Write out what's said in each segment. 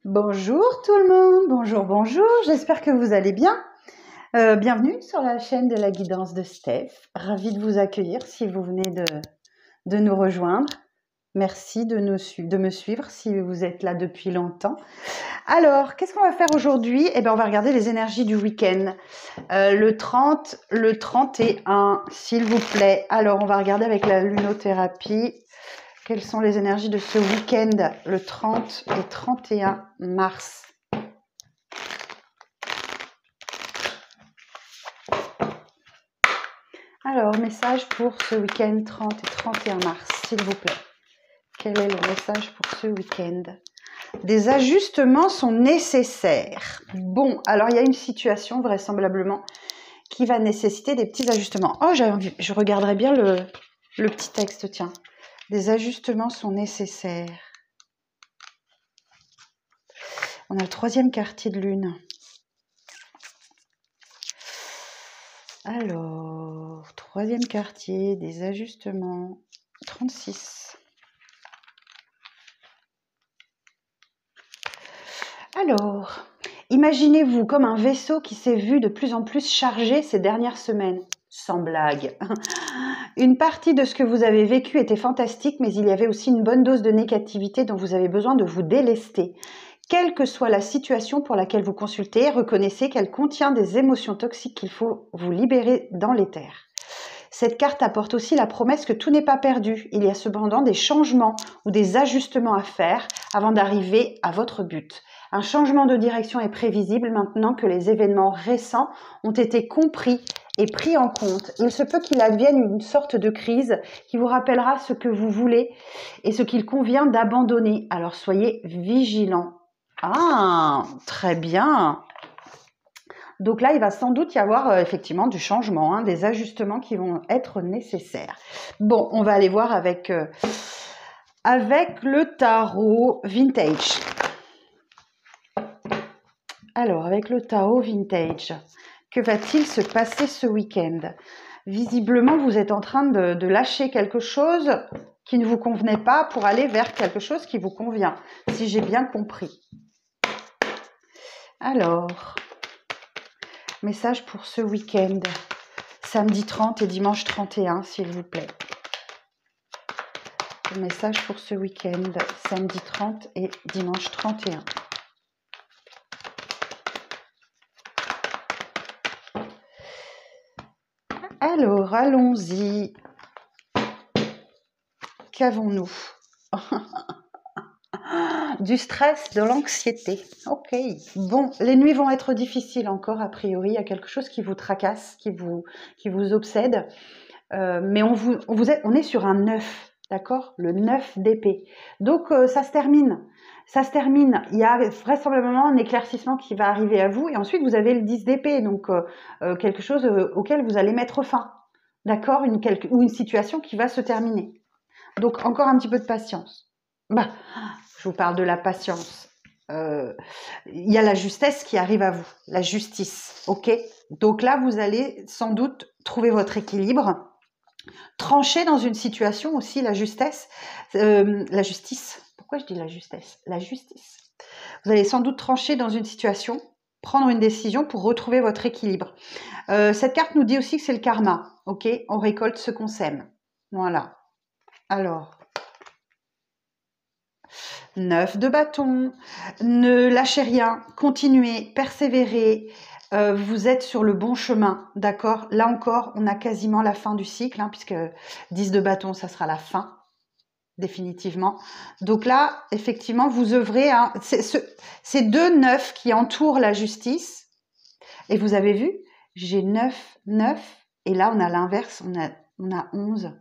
Bonjour tout le monde, bonjour, bonjour, j'espère que vous allez bien. Bienvenue sur la chaîne de la guidance de Steph. Ravie de vous accueillir si vous venez de nous rejoindre. Merci de me suivre si vous êtes là depuis longtemps. Alors, qu'est-ce qu'on va faire aujourd'hui? Eh bien, on va regarder les énergies du week-end. Le 30, le 31, s'il vous plaît. Alors, on va regarder avec la lunothérapie. Quelles sont les énergies de ce week-end, le 30 et 31 mars? Alors, message pour ce week-end 30 et 31 mars, s'il vous plaît. Quel est le message pour ce week-end? Des ajustements sont nécessaires. Bon, alors il y a une situation vraisemblablement qui va nécessiter des petits ajustements. Oh, je regarderai bien le petit texte, tiens. Des ajustements sont nécessaires. On a le troisième quartier de lune. Alors, troisième quartier, des ajustements, 36. Alors, imaginez-vous comme un vaisseau qui s'est vu de plus en plus chargé ces dernières semaines. Sans blague. Une partie de ce que vous avez vécu était fantastique, mais il y avait aussi une bonne dose de négativité dont vous avez besoin de vous délester. Quelle que soit la situation pour laquelle vous consultez, reconnaissez qu'elle contient des émotions toxiques qu'il faut vous libérer dans l'éther. Cette carte apporte aussi la promesse que tout n'est pas perdu. Il y a cependant des changements ou des ajustements à faire avant d'arriver à votre but. Un changement de direction est prévisible maintenant que les événements récents ont été compris et pris en compte. Il se peut qu'il advienne une sorte de crise qui vous rappellera ce que vous voulez et ce qu'il convient d'abandonner. Alors soyez vigilants. Ah, très bien. Donc là, il va sans doute y avoir effectivement du changement, des ajustements qui vont être nécessaires. Bon, on va aller voir avec le tarot vintage. Alors, avec le tarot vintage, que va-t-il se passer ce week-end? Visiblement, vous êtes en train de lâcher quelque chose qui ne vous convenait pas pour aller vers quelque chose qui vous convient, si j'ai bien compris. Alors, message pour ce week-end, samedi 30 et dimanche 31, s'il vous plaît. Le message pour ce week-end, samedi 30 et dimanche 31. Alors, allons-y. Qu'avons-nous? Du stress, de l'anxiété. Ok. Bon, les nuits vont être difficiles encore, a priori. Il y a quelque chose qui vous tracasse, qui vous obsède. Mais on est sur un 9, d'accord? Le 9 d'épée. Donc, ça se termine. Ça se termine. Il y a vraisemblablement un éclaircissement qui va arriver à vous. Et ensuite, vous avez le 10 d'épée. Donc, quelque chose auquel vous allez mettre fin. D'accord? Ou une situation qui va se terminer. Donc, encore un petit peu de patience. Bah, je vous parle de la patience. Il y a la justesse qui arrive à vous, la justice, ok? Donc là, vous allez sans doute trouver votre équilibre, trancher dans une situation aussi la justice. Pourquoi je dis la justesse? La justice. Vous allez sans doute trancher dans une situation, prendre une décision pour retrouver votre équilibre. Cette carte nous dit aussi que c'est le karma, ok? On récolte ce qu'on sème. Voilà. Alors, 9 de bâton, ne lâchez rien, continuez, persévérez, vous êtes sur le bon chemin, d'accord? Là encore, on a quasiment la fin du cycle, puisque 10 de bâton, ça sera la fin, définitivement. Donc là, effectivement, vous œuvrez, c'est 2 9 qui entourent la justice, et vous avez vu, j'ai 9, 9, et là, on a l'inverse, on a 11.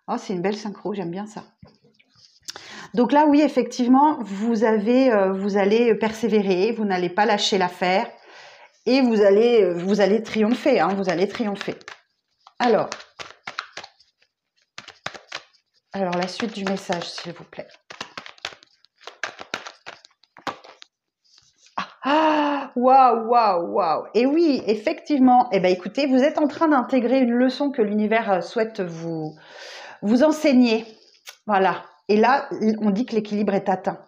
Oh, c'est une belle synchro, j'aime bien ça. Donc là, oui, effectivement, vous allez persévérer, vous n'allez pas lâcher l'affaire et vous allez triompher, vous allez triompher. Alors, la suite du message, s'il vous plaît. Waouh, waouh, waouh. Et oui, effectivement, écoutez, vous êtes en train d'intégrer une leçon que l'univers souhaite vous enseigner. Voilà. Et là, on dit que l'équilibre est atteint.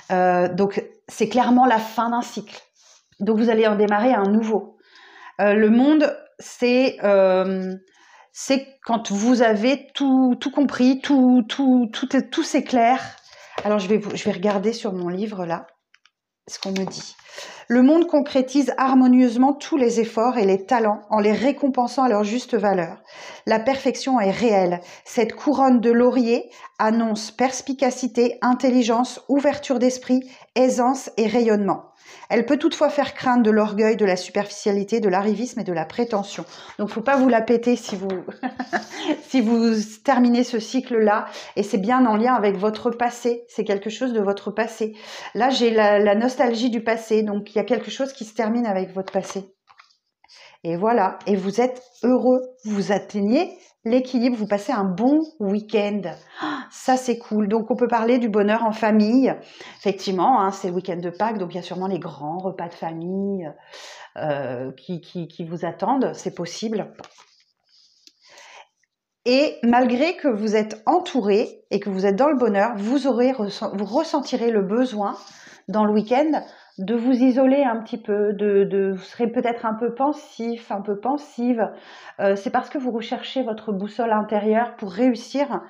Donc, c'est clairement la fin d'un cycle. Donc, vous allez en démarrer un nouveau. Le monde, c'est quand vous avez tout compris, tout s'éclaire. Alors, je vais regarder sur mon livre, là, ce qu'on me dit. Le monde concrétise harmonieusement tous les efforts et les talents en les récompensant à leur juste valeur. La perfection est réelle. Cette couronne de laurier annonce perspicacité, intelligence, ouverture d'esprit, aisance et rayonnement. Elle peut toutefois faire craindre de l'orgueil, de la superficialité, de l'arrivisme et de la prétention. Donc, faut pas vous la péter si vous, si vous terminez ce cycle-là. Et c'est bien en lien avec votre passé. C'est quelque chose de votre passé. Là, j'ai la nostalgie du passé. Donc, il y a quelque chose qui se termine avec votre passé. Et voilà. Et vous êtes heureux. Vous atteignez l'équilibre. Vous passez un bon week-end. Ça, c'est cool. Donc, on peut parler du bonheur en famille. Effectivement, hein, c'est le week-end de Pâques. Donc, il y a sûrement les grands repas de famille qui vous attendent. C'est possible. Et malgré que vous êtes entouré et que vous êtes dans le bonheur, vous ressentirez le besoin dans le week-end de vous isoler un petit peu, vous serez peut-être un peu pensif, un peu pensive. C'est parce que vous recherchez votre boussole intérieure pour réussir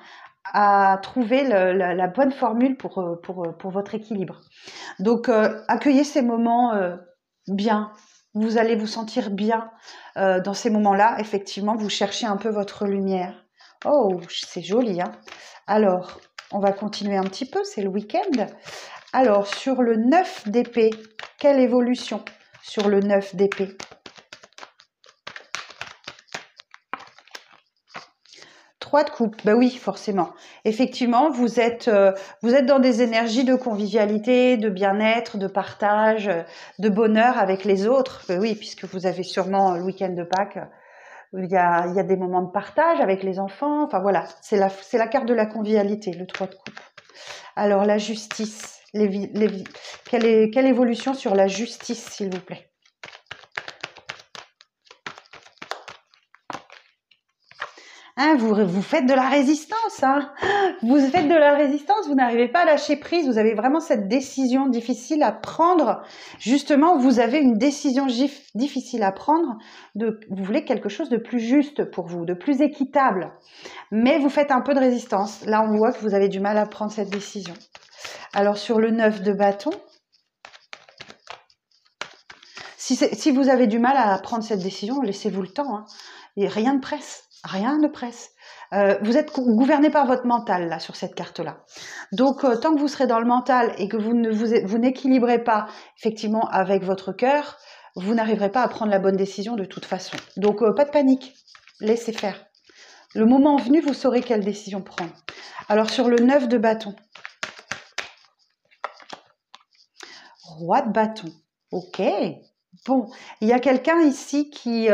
à trouver la bonne formule pour votre équilibre. Donc, accueillez ces moments bien. Vous allez vous sentir bien dans ces moments-là. Effectivement, vous cherchez un peu votre lumière. Oh, c'est joli, hein. Alors, on va continuer un petit peu, c'est le week-end. Alors, sur le 9 d'épée, quelle évolution sur le 9 d'épée? 3 de coupe, ben oui, forcément. Effectivement, vous êtes dans des énergies de convivialité, de bien-être, de partage, de bonheur avec les autres. Ben oui, puisque vous avez sûrement le week-end de Pâques, il y a des moments de partage avec les enfants. Enfin voilà, c'est la carte de la convivialité, le 3 de coupe. Alors la justice, quelle évolution sur la justice, s'il vous plaît? Hein, vous faites de la résistance, hein. Vous faites de la résistance, vous n'arrivez pas à lâcher prise, vous avez vraiment cette décision difficile à prendre. Justement, vous avez une décision difficile à prendre, vous voulez quelque chose de plus juste pour vous, de plus équitable. Mais vous faites un peu de résistance. Là, on voit que vous avez du mal à prendre cette décision. Alors, sur le 9 de bâton, si vous avez du mal à prendre cette décision, laissez-vous le temps, hein. Et rien ne presse. Rien ne presse. Vous êtes gouverné par votre mental, là, sur cette carte-là. Donc, tant que vous serez dans le mental et que vous n'équilibrez pas, effectivement, avec votre cœur, vous n'arriverez pas à prendre la bonne décision de toute façon. Donc, pas de panique. Laissez faire. Le moment venu, vous saurez quelle décision prendre. Alors, sur le 9 de bâton. Roi de bâton. Ok. Bon, il y a quelqu'un ici qui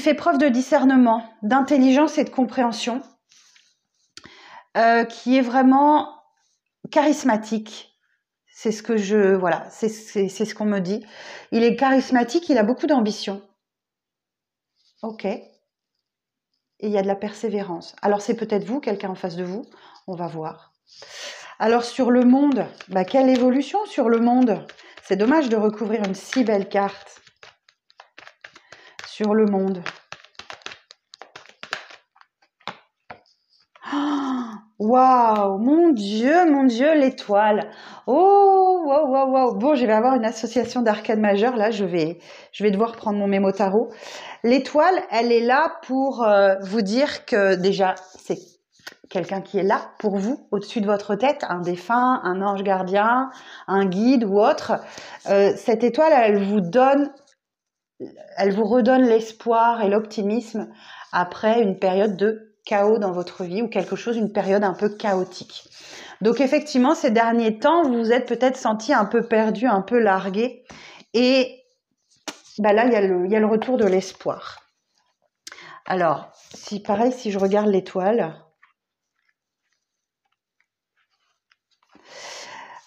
fait preuve de discernement, d'intelligence et de compréhension, qui est vraiment charismatique. C'est ce que c'est ce qu'on me dit. Il est charismatique, il a beaucoup d'ambition. Ok. Et il y a de la persévérance. Alors c'est peut-être vous, quelqu'un en face de vous. On va voir. Alors sur le monde, quelle évolution sur le monde? C'est dommage de recouvrir une si belle carte. Sur le monde. Waouh, mon Dieu, l'étoile. Oh, wow. Bon, je vais avoir une association d'arcades majeures. Là, je vais devoir prendre mon mémo tarot. L'étoile, elle est là pour vous dire que déjà, c'est quelqu'un qui est là pour vous, au-dessus de votre tête, un défunt, un ange gardien, un guide ou autre. Cette étoile, elle vous redonne l'espoir et l'optimisme après une période de chaos dans votre vie ou une période un peu chaotique. Donc effectivement, ces derniers temps, vous vous êtes peut-être senti un peu perdu, un peu largué. Et là, il y a le retour de l'espoir. Alors, si je regarde l'étoile...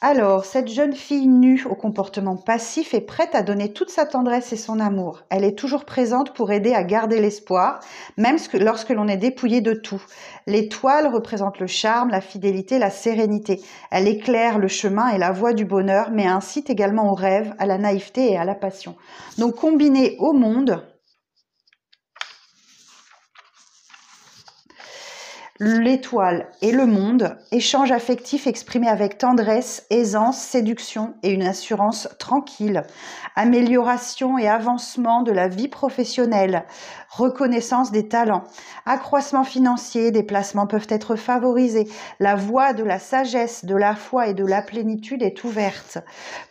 Alors, cette jeune fille nue au comportement passif est prête à donner toute sa tendresse et son amour. Elle est toujours présente pour aider à garder l'espoir, même lorsque l'on est dépouillé de tout. L'étoile représente le charme, la fidélité, la sérénité. Elle éclaire le chemin et la voie du bonheur, mais incite également au rêve, à la naïveté et à la passion. Donc, combiné au monde, l'étoile et le monde, échange affectif exprimé avec tendresse, aisance, séduction et une assurance tranquille, amélioration et avancement de la vie professionnelle, reconnaissance des talents, accroissement financier, des placements peuvent être favorisés, la voie de la sagesse, de la foi et de la plénitude est ouverte,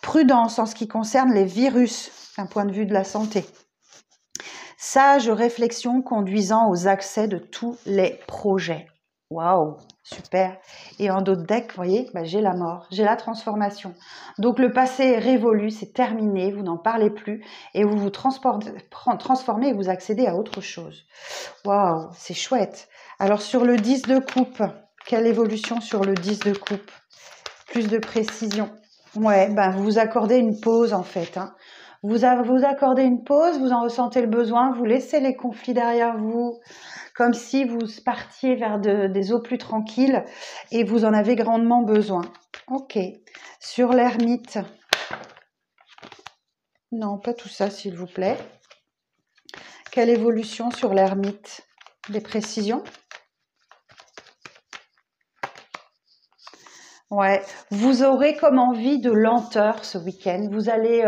prudence en ce qui concerne les virus, d'un point de vue de la santé. Sage réflexion conduisant aux accès de tous les projets. Waouh, super. Et en d'autres decks, vous voyez, j'ai la mort, j'ai la transformation. Donc le passé est révolu, c'est terminé, vous n'en parlez plus et vous vous transformez et vous accédez à autre chose. Waouh, c'est chouette. Alors sur le 10 de coupe, quelle évolution sur le 10 de coupe? Plus de précision. Ouais, vous vous accordez une pause en fait. Vous accordez une pause, vous en ressentez le besoin, vous laissez les conflits derrière vous, comme si vous partiez vers des eaux plus tranquilles et vous en avez grandement besoin. Ok. Sur l'ermite. Non, pas tout ça, s'il vous plaît. Quelle évolution sur l'ermite? Des précisions? Ouais, vous aurez comme envie de lenteur ce week-end. Vous allez,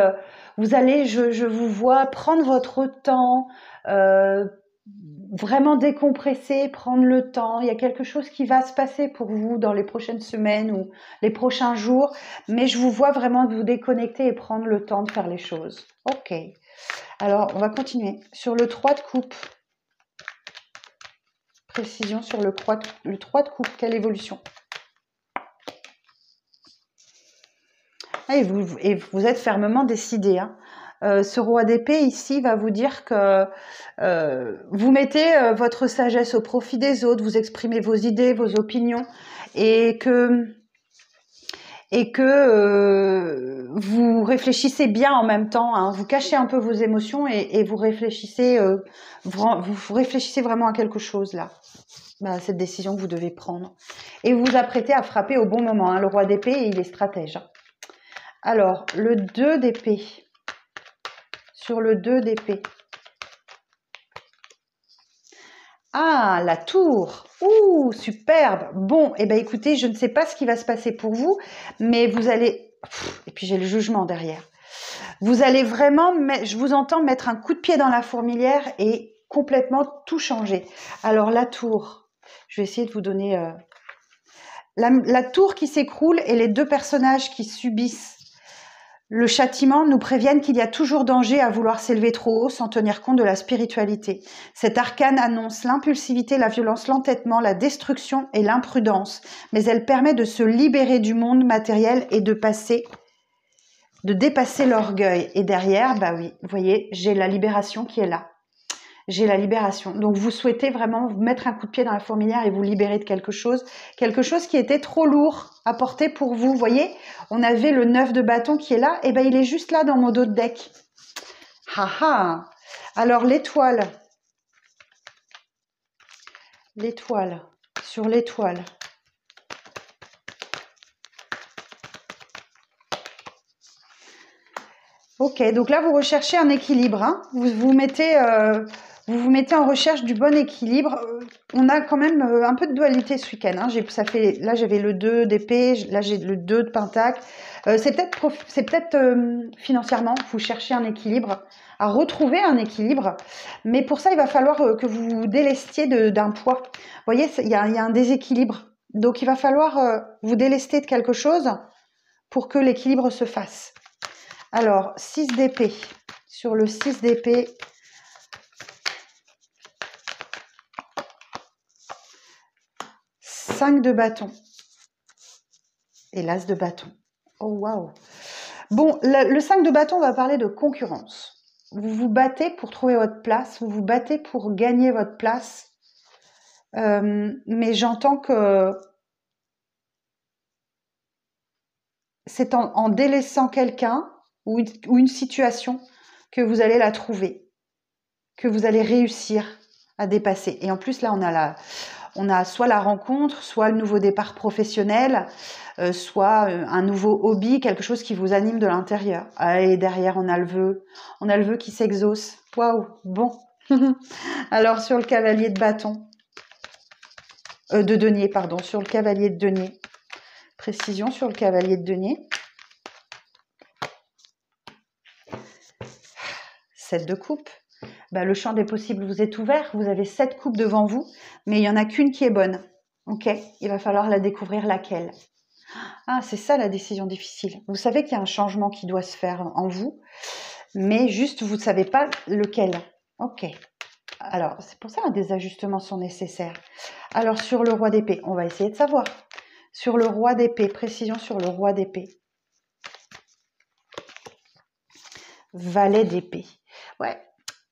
je vous vois prendre votre temps, vraiment décompresser, prendre le temps. Il y a quelque chose qui va se passer pour vous dans les prochaines semaines ou les prochains jours, mais je vous vois vraiment vous déconnecter et prendre le temps de faire les choses. Ok. Alors, on va continuer. Sur le 3 de coupe. Précision sur le 3 de coupe. Quelle évolution? Et vous êtes fermement décidé. Ce roi d'épée ici va vous dire que vous mettez votre sagesse au profit des autres, vous exprimez vos idées, vos opinions et que vous réfléchissez bien en même temps. Vous cachez un peu vos émotions et vous réfléchissez, vous réfléchissez vraiment à quelque chose là. Cette décision que vous devez prendre. Et vous vous apprêtez à frapper au bon moment. Le roi d'épée, il est stratège. Alors, le 2 d'épée. Sur le 2 d'épée. Ah, la tour. Ouh, superbe. Bon, écoutez, je ne sais pas ce qui va se passer pour vous, mais vous allez... Et puis j'ai le jugement derrière. Vous allez vraiment, je vous entends mettre un coup de pied dans la fourmilière et complètement tout changer. Alors, la tour. Je vais essayer de vous donner... La tour qui s'écroule et les deux personnages qui subissent le châtiment nous préviennent qu'il y a toujours danger à vouloir s'élever trop haut sans tenir compte de la spiritualité. Cet arcane annonce l'impulsivité, la violence, l'entêtement, la destruction et l'imprudence, mais elle permet de se libérer du monde matériel et de dépasser l'orgueil. Et derrière, oui, vous voyez, j'ai la libération qui est là. J'ai la libération. Donc, vous souhaitez vraiment vous mettre un coup de pied dans la fourmilière et vous libérer de quelque chose qui était trop lourd à porter pour vous. Vous voyez, on avait le 9 de bâton qui est là. Et il est juste là dans mon dos de deck. Haha. Alors, l'étoile. L'étoile. Sur l'étoile. Ok, donc là, vous recherchez un équilibre. Vous vous mettez en recherche du bon équilibre. On a quand même un peu de dualité ce week-end. Là, j'avais le 2 d'épée, là, j'ai le 2 de pentacle. C'est peut-être financièrement, vous cherchez un équilibre, à retrouver un équilibre. Mais pour ça, il va falloir que vous vous délestiez d'un poids. Vous voyez, il y a un déséquilibre. Donc, il va falloir vous délester de quelque chose pour que l'équilibre se fasse. Alors, 6 d'épée. Sur le 6 d'épée, cinq de bâton et l'as de bâton. Oh, waouh! Bon, le 5 de bâton va parler de concurrence. Vous vous battez pour trouver votre place, vous vous battez pour gagner votre place. Mais j'entends que c'est en délaissant quelqu'un ou une situation que vous allez la trouver, que vous allez réussir à dépasser. Et en plus, là, on a soit la rencontre, soit le nouveau départ professionnel, soit un nouveau hobby, quelque chose qui vous anime de l'intérieur. Et derrière, on a le vœu qui s'exauce. Waouh, bon. Alors, sur le cavalier de bâton, de denier, pardon, sur le cavalier de denier. Précision sur le cavalier de denier. 7 de coupe. Bah, le champ des possibles vous est ouvert. Vous avez 7 coupes devant vous, mais il n'y en a qu'une qui est bonne. Ok, il va falloir la découvrir laquelle. Ah, c'est ça la décision difficile. Vous savez qu'il y a un changement qui doit se faire en vous, mais juste vous ne savez pas lequel. Ok. Alors, c'est pour ça que des ajustements sont nécessaires. Alors, sur le roi d'épée, on va essayer de savoir. Sur le roi d'épée, précision sur le roi d'épée. Valet d'épée. Ouais.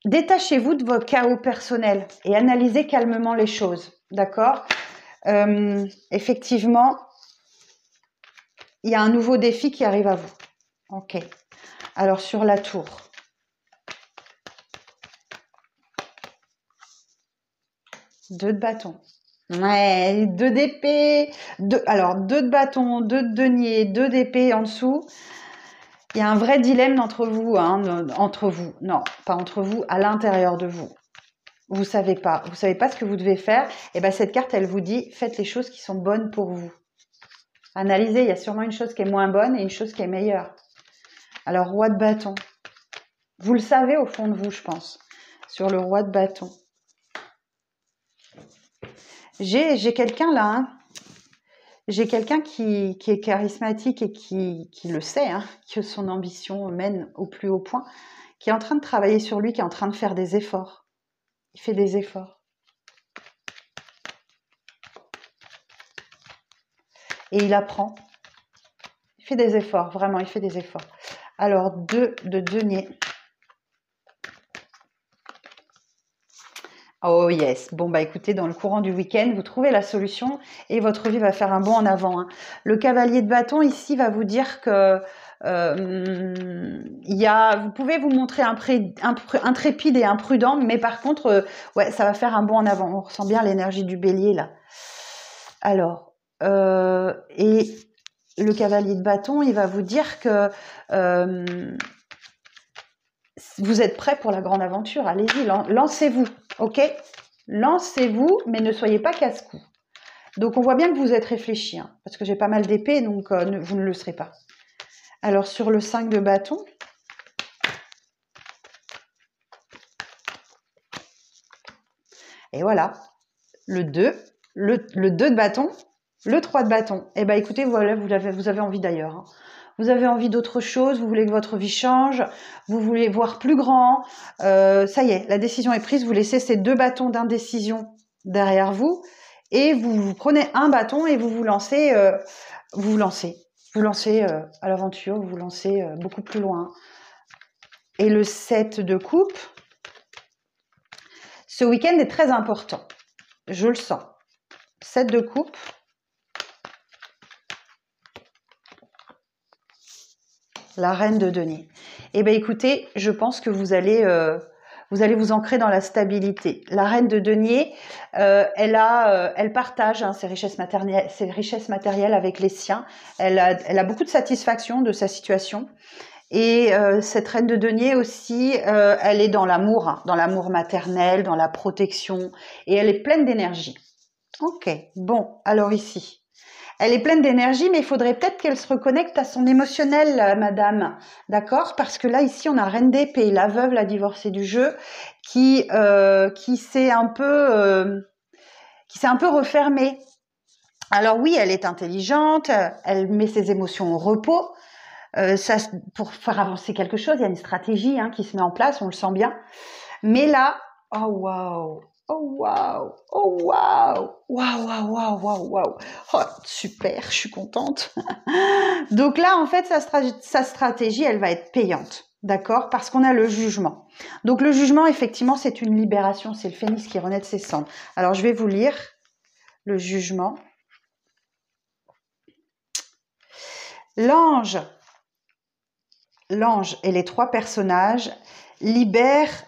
Détachez-vous de vos chaos personnels et analysez calmement les choses. D'accord ? Effectivement, il y a un nouveau défi qui arrive à vous. Ok. Alors, sur la tour. Deux de bâton. Ouais, 2 d'épée. Alors, 2 de bâton, 2 de denier, 2 d'épée en dessous. Il y a un vrai dilemme entre vous, hein, entre vous. Non, pas entre vous, à l'intérieur de vous. Vous savez pas ce que vous devez faire. Et ben cette carte, elle vous dit, faites les choses qui sont bonnes pour vous. Analysez, il y a sûrement une chose qui est moins bonne et une chose qui est meilleure. Alors, roi de bâton. Vous le savez au fond de vous, je pense. Sur le roi de bâton. J'ai quelqu'un là, hein. J'ai quelqu'un qui est charismatique et qui le sait, hein, que son ambition mène au plus haut point, qui est en train de travailler sur lui, qui est en train de faire des efforts. Il fait des efforts. Et il apprend. Il fait des efforts, vraiment, il fait des efforts. Alors, 2 de denier. Oh yes. Bon, bah écoutez, dans le courant du week-end, vous trouvez la solution et votre vie va faire un bond en avant, hein. Le cavalier de bâton, ici, va vous dire que vous pouvez vous montrer intrépide et imprudent, mais par contre, ouais, ça va faire un bond en avant. On ressent bien l'énergie du bélier, là. Alors, et le cavalier de bâton, il va vous dire que vous êtes prêt pour la grande aventure. Allez-y, lancez-vous, ok ? Lancez-vous, mais ne soyez pas casse-cou. Donc, on voit bien que vous êtes réfléchi, hein, parce que j'ai pas mal d'épées, donc vous ne le serez pas. Alors, sur le 5 de bâton, et voilà, le 2, le 2 de bâton, le 3 de bâton. Eh bien, écoutez, voilà, vous avez envie d'ailleurs, hein. Vous avez envie d'autre chose, vous voulez que votre vie change, vous voulez voir plus grand. Ça y est, la décision est prise, vous laissez ces 2 bâtons d'indécision derrière vous et vous prenez un bâton et vous lancez à l'aventure, vous lancez beaucoup plus loin. Et le 7 de coupe, ce week-end est très important, je le sens. 7 de coupe. La reine de denier. Eh bien, écoutez, je pense que vous allez vous ancrer dans la stabilité. La reine de denier, elle partage, hein, ses richesses matérielles avec les siens. Elle a beaucoup de satisfaction de sa situation. Et cette reine de denier aussi, elle est dans l'amour, hein, dans l'amour maternel, dans la protection. Et elle est pleine d'énergie. Ok, bon, alors ici. Elle est pleine d'énergie, mais il faudrait peut-être qu'elle se reconnecte à son émotionnel, madame. D'accord ? Parce que là, ici, on a reine d'épée, la veuve, la divorcée du jeu, qui s'est un peu refermée. Alors oui, elle est intelligente, elle met ses émotions au repos. Pour faire avancer quelque chose, il y a une stratégie, hein, qui se met en place, on le sent bien. Mais là, oh waouh! Oh waouh! Oh waouh! Waouh, waouh, waouh, waouh, waouh! Oh, super, je suis contente. Donc là, en fait, sa stratégie, elle va être payante. D'accord ? Parce qu'on a le jugement. Donc le jugement, effectivement, c'est une libération. C'est le phénix qui renaît de ses cendres. Alors, je vais vous lire le jugement. L'ange, l'ange et les 3 personnages libèrent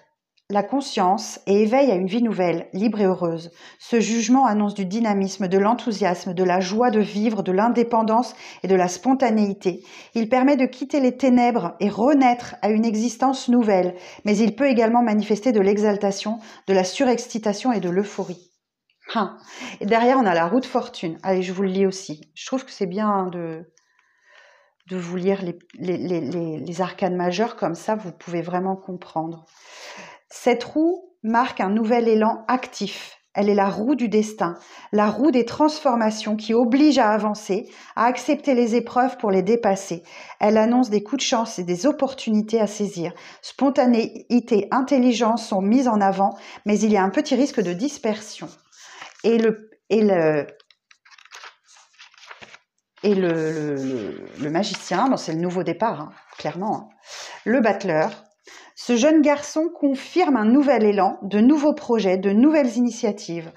la conscience et éveillent à une vie nouvelle, libre et heureuse. Ce jugement annonce du dynamisme, de l'enthousiasme, de la joie de vivre, de l'indépendance et de la spontanéité. Il permet de quitter les ténèbres et renaître à une existence nouvelle, mais il peut également manifester de l'exaltation, de la surexcitation et de l'euphorie. Ah. Et derrière, on a la roue de fortune. Allez, je vous le lis aussi. Je trouve que c'est bien de vous lire les arcanes majeures, comme ça, vous pouvez vraiment comprendre. Cette roue marque un nouvel élan actif. Elle est la roue du destin, la roue des transformations qui oblige à avancer, à accepter les épreuves pour les dépasser. Elle annonce des coups de chance et des opportunités à saisir. Spontanéité, intelligence sont mises en avant, mais il y a un petit risque de dispersion. Et le magicien, bon, c'est le nouveau départ, hein, clairement, hein. Le battleur. Ce jeune garçon confirme un nouvel élan, de nouveaux projets, de nouvelles initiatives.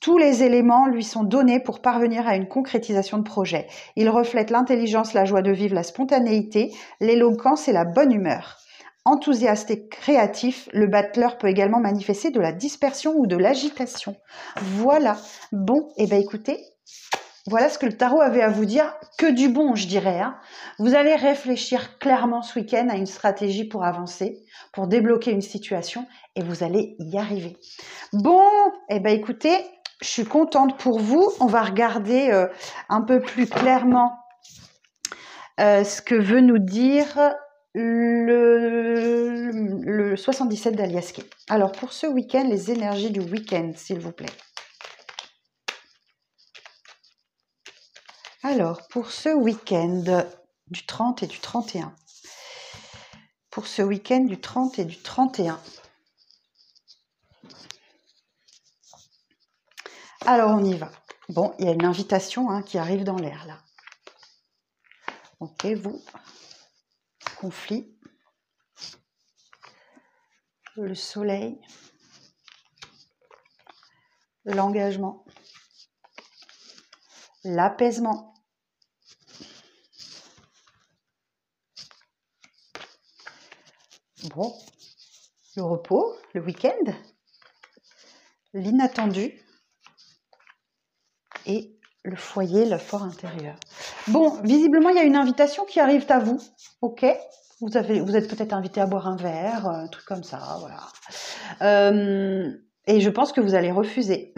Tous les éléments lui sont donnés pour parvenir à une concrétisation de projet. Il reflète l'intelligence, la joie de vivre, la spontanéité, l'éloquence et la bonne humeur. Enthousiaste et créatif, le battleur peut également manifester de la dispersion ou de l'agitation. Voilà. Bon, et ben écoutez, voilà ce que le tarot avait à vous dire, que du bon, je dirais, hein. Vous allez réfléchir clairement ce week-end à une stratégie pour avancer, pour débloquer une situation, et vous allez y arriver. Bon, eh ben écoutez, je suis contente pour vous. On va regarder un peu plus clairement ce que veut nous dire le 77 d'Aliaské. Alors, pour ce week-end, les énergies du week-end, s'il vous plaît. Alors, pour ce week-end du 30 et du 31. Pour ce week-end du 30 et du 31. Alors, on y va. Bon, il y a une invitation hein, qui arrive dans l'air, là. Ok, vous. Conflit. Le soleil. L'engagement. L'apaisement. Bon, le repos, le week-end, l'inattendu et le foyer, le fort intérieur. Bon, visiblement, il y a une invitation qui arrive à vous, ok? Vous êtes peut-être invité à boire un verre, un truc comme ça, voilà. Et je pense que vous allez refuser.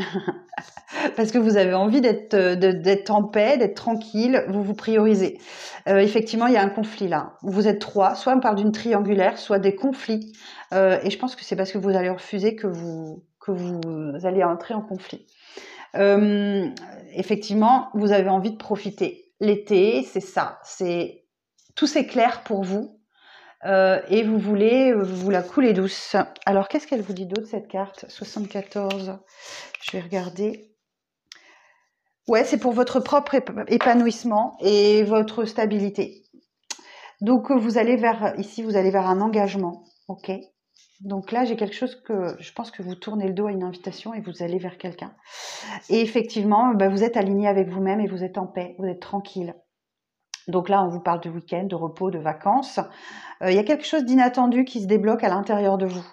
Parce que vous avez envie d'être en paix, d'être tranquille, vous vous priorisez. Effectivement, il y a un conflit là. Vous êtes 3, soit on parle d'une triangulaire, soit des conflits. Et je pense que c'est parce que vous allez refuser que vous allez entrer en conflit. Effectivement, vous avez envie de profiter. L'été, c'est ça. Tout c'est clair pour vous. Et vous voulez vous la couler douce. Alors, qu'est-ce qu'elle vous dit d'autre, cette carte 74. Je vais regarder. Ouais, c'est pour votre propre épanouissement et votre stabilité. Donc, vous allez vers un engagement, ok? Donc là, j'ai quelque chose que je pense que vous tournez le dos à une invitation et vous allez vers quelqu'un. Et effectivement, vous êtes aligné avec vous-même et vous êtes en paix, vous êtes tranquille. Donc là, on vous parle de week-end, de repos, de vacances. Il y a quelque chose d'inattendu qui se débloque à l'intérieur de vous.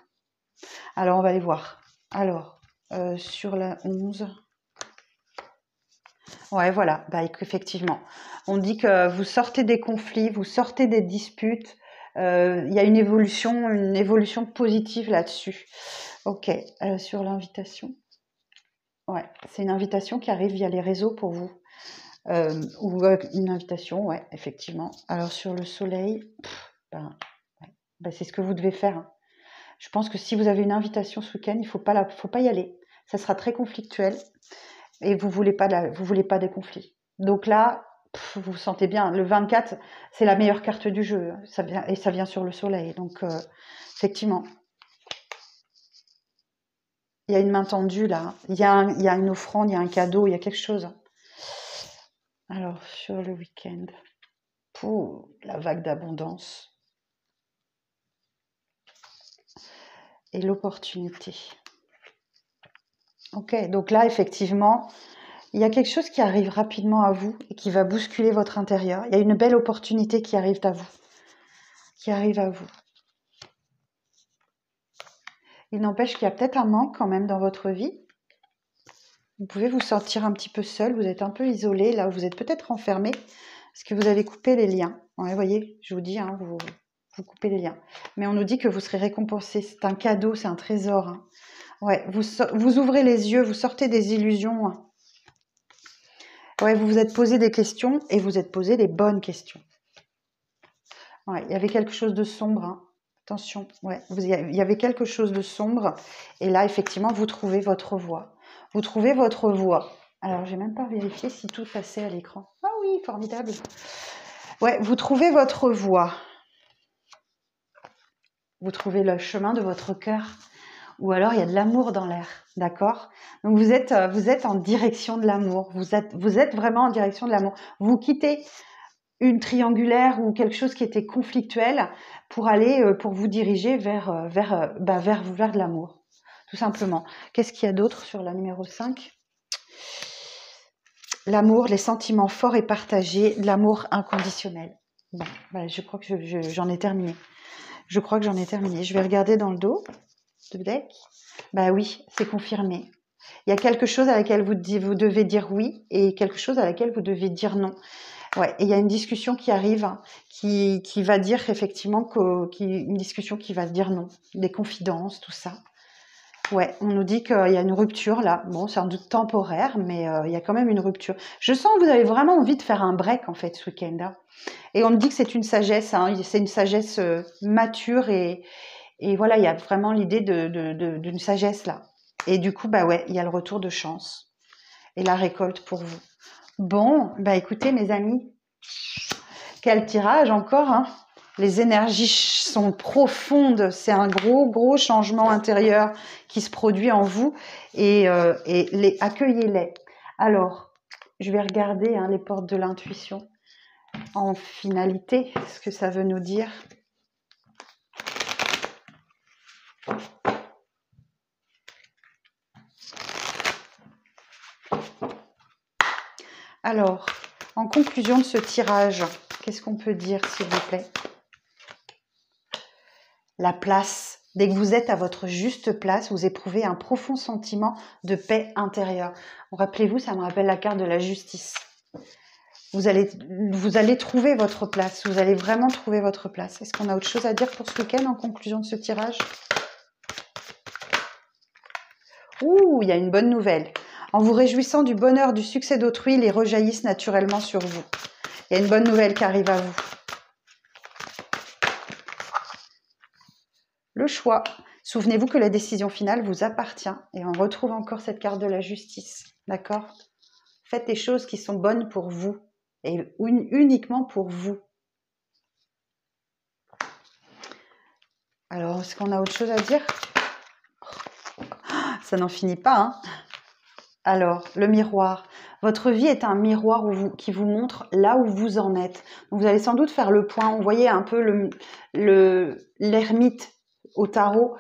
Alors, on va aller voir. Alors, sur la 11... Ouais, voilà, effectivement. On dit que vous sortez des conflits, vous sortez des disputes. Il y a une évolution positive là-dessus. Ok, sur l'invitation. Ouais, c'est une invitation qui arrive via les réseaux pour vous. Ou une invitation, ouais, effectivement. Alors sur le soleil, c'est ce que vous devez faire, hein. Je pense que si vous avez une invitation ce week-end, il faut pas y aller. Ça sera très conflictuel. Et vous voulez pas des conflits. Donc là, vous vous sentez bien. Le 24, c'est la meilleure carte du jeu. Ça vient sur le soleil. Donc, effectivement, il y a une main tendue là. Il y a une offrande, il y a un cadeau, il y a quelque chose. Alors, sur le week-end, pour la vague d'abondance et l'opportunité. Ok, donc là, effectivement, Il y a quelque chose qui arrive rapidement à vous et qui va bousculer votre intérieur. Il y a une belle opportunité qui arrive à vous. Qui arrive à vous. Il n'empêche qu'il y a peut-être un manque quand même dans votre vie. Vous pouvez vous sentir un petit peu seul, vous êtes un peu isolé, là où vous êtes peut-être enfermé, parce que vous avez coupé les liens. Ouais, vous voyez, je vous dis, hein, vous coupez les liens. Mais on nous dit que vous serez récompensé, c'est un cadeau, c'est un trésor. Hein. Ouais, vous ouvrez les yeux, vous sortez des illusions. Hein. Ouais, vous vous êtes posé des questions et vous êtes posé des bonnes questions. Ouais, il y avait quelque chose de sombre. Hein. Attention, ouais, il y avait quelque chose de sombre. Et là, effectivement, vous trouvez votre voie. Vous trouvez votre voie. Alors, j'ai même pas vérifié si tout passait à l'écran. Ah oui, formidable. Ouais, vous trouvez votre voie. Vous trouvez le chemin de votre cœur. Ou alors, il y a de l'amour dans l'air. D'accord? Donc, vous êtes en direction de l'amour. Vous êtes vraiment en direction de l'amour. Vous quittez une triangulaire ou quelque chose qui était conflictuel pour aller, pour vous diriger vers de l'amour, tout simplement. Qu'est-ce qu'il y a d'autre sur la numéro 5? L'amour, les sentiments forts et partagés, l'amour inconditionnel. Bon, je crois que j'en ai terminé. Je crois que j'en ai terminé. Je vais regarder dans le dos de deck. Bah oui, c'est confirmé. Il y a quelque chose à laquelle vous devez dire oui et quelque chose à laquelle vous devez dire non. Ouais, et il y a une discussion qui arrive qui va dire effectivement une discussion qui va se dire non, des confidences, tout ça. Ouais, on nous dit qu'il y a une rupture là. Bon, c'est un doute temporaire, mais il y a quand même une rupture. Je sens que vous avez vraiment envie de faire un break en fait ce week-end. Hein. Et on me dit que c'est une sagesse, hein, c'est une sagesse mature et voilà, il y a vraiment l'idée d'une sagesse là. Et du coup, bah ouais, il y a le retour de chance et la récolte pour vous. Bon, bah écoutez mes amis, quel tirage encore, hein. Les énergies sont profondes, c'est un gros changement intérieur qui se produit en vous et accueillez-les. Alors, je vais regarder hein, les portes de l'intuition en finalité, ce que ça veut nous dire. Alors, en conclusion de ce tirage, qu'est-ce qu'on peut dire, s'il vous plaît? La place. Dès que vous êtes à votre juste place, vous éprouvez un profond sentiment de paix intérieure. Rappelez-vous, ça me rappelle la carte de la justice. Vous allez trouver votre place. Vous allez vraiment trouver votre place. Est-ce qu'on a autre chose à dire pour ce week-end en conclusion de ce tirage? Ouh, il y a une bonne nouvelle. En vous réjouissant du bonheur, du succès d'autrui, les rejaillissent naturellement sur vous. Il y a une bonne nouvelle qui arrive à vous. Le choix. Souvenez-vous que la décision finale vous appartient. Et on retrouve encore cette carte de la justice. D'accord? Faites des choses qui sont bonnes pour vous. Et uniquement pour vous. Alors, est-ce qu'on a autre chose à dire? Ça n'en finit pas, hein? Alors, le miroir. Votre vie est un miroir qui vous montre là où vous en êtes. Donc, vous allez sans doute faire le point. Vous voyez un peu l'ermite au tarot.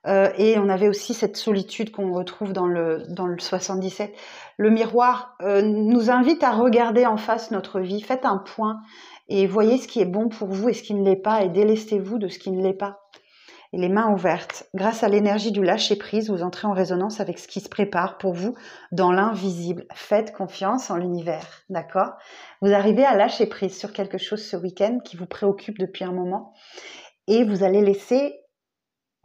Et on avait aussi cette solitude qu'on retrouve dans le 77. Le miroir nous invite à regarder en face notre vie. Faites un point et voyez ce qui est bon pour vous et ce qui ne l'est pas. Et délestez-vous de ce qui ne l'est pas. Et les mains ouvertes. Grâce à l'énergie du lâcher-prise, vous entrez en résonance avec ce qui se prépare pour vous dans l'invisible. Faites confiance en l'univers, d'accord? Vous arrivez à lâcher prise sur quelque chose ce week-end qui vous préoccupe depuis un moment et vous allez laisser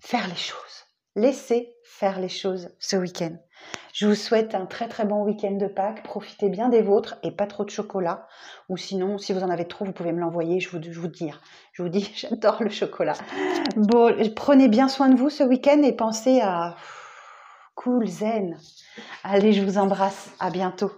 faire les choses. Laissez faire les choses ce week-end. Je vous souhaite un très très bon week-end de Pâques. Profitez bien des vôtres et pas trop de chocolat. Ou sinon, si vous en avez trop, vous pouvez me l'envoyer. Je vous dis, j'adore le chocolat. Bon, prenez bien soin de vous ce week-end et pensez à cool, zen. Allez, je vous embrasse. À bientôt.